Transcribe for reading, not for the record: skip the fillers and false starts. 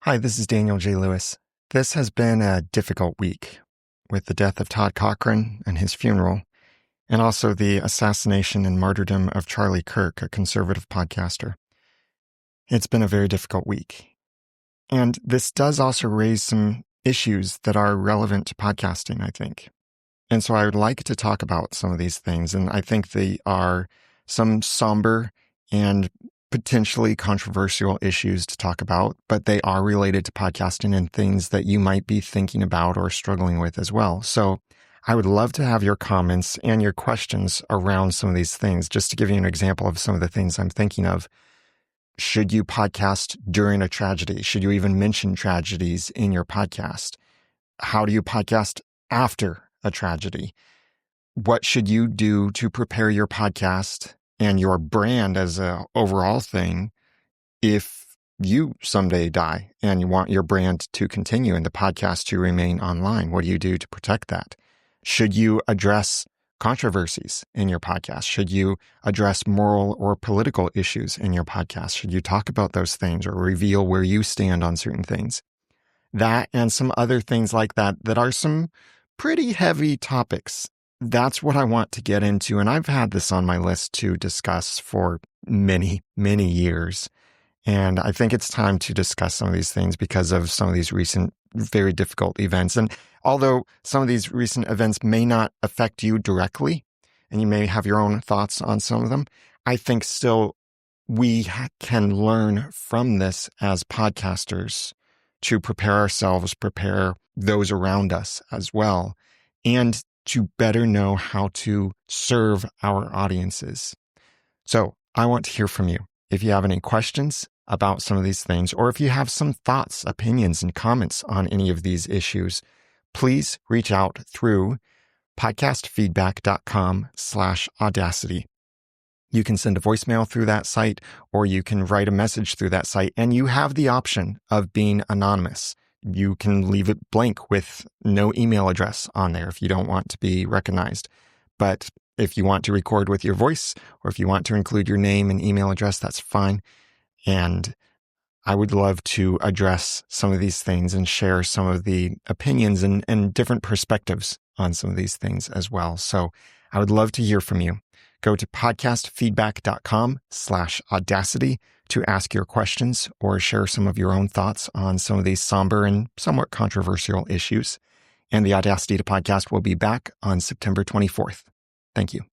Hi, this is Daniel J. Lewis. This has been a difficult week with the death of Todd Cochrane and his funeral, and also the assassination and martyrdom of Charlie Kirk, a conservative podcaster. It's been a very difficult week. And this does also raise some issues that are relevant to podcasting, I think. And so I would like to talk about some of these things, and I think they are some somber and potentially controversial issues to talk about, but they are related to podcasting and things that you might be thinking about or struggling with as well. So I would love to have your comments and your questions around some of these things. Just to give you an example of some of the things I'm thinking of. Should you podcast during a tragedy? Should you even mention tragedies in your podcast? How do you podcast after a tragedy? What should you do to prepare your podcast and your brand as an overall thing if you someday die and you want your brand to continue and the podcast to remain online? What do you do to protect that? Should you address controversies in your podcast? Should you address moral or political issues in your podcast? Should you talk about those things or reveal where you stand on certain things? That and some other things like that are some pretty heavy topics. That's what I want to get into, and I've had this on my list to discuss for many, many years. And I think it's time to discuss some of these things because of some of these recent, very difficult events. And although some of these recent events may not affect you directly, and you may have your own thoughts on some of them, I think still we can learn from this as podcasters to prepare ourselves, prepare those around us as well, and to better know how to serve our audiences. So I want to hear from you. If you have any questions about some of these things, or if you have some thoughts, opinions, and comments on any of these issues, please reach out through podcastfeedback.com/Audacity. You can send a voicemail through that site, or you can write a message through that site, and you have the option of being anonymous. You can leave it blank with no email address on there if you don't want to be recognized. But if you want to record with your voice, or if you want to include your name and email address, that's fine. And I would love to address some of these things and share some of the opinions and different perspectives on some of these things as well. So I would love to hear from you. Go to podcastfeedback.com/Audacity to ask your questions or share some of your own thoughts on some of these somber and somewhat controversial issues. And the Audacity to Podcast will be back on September 24th. Thank you.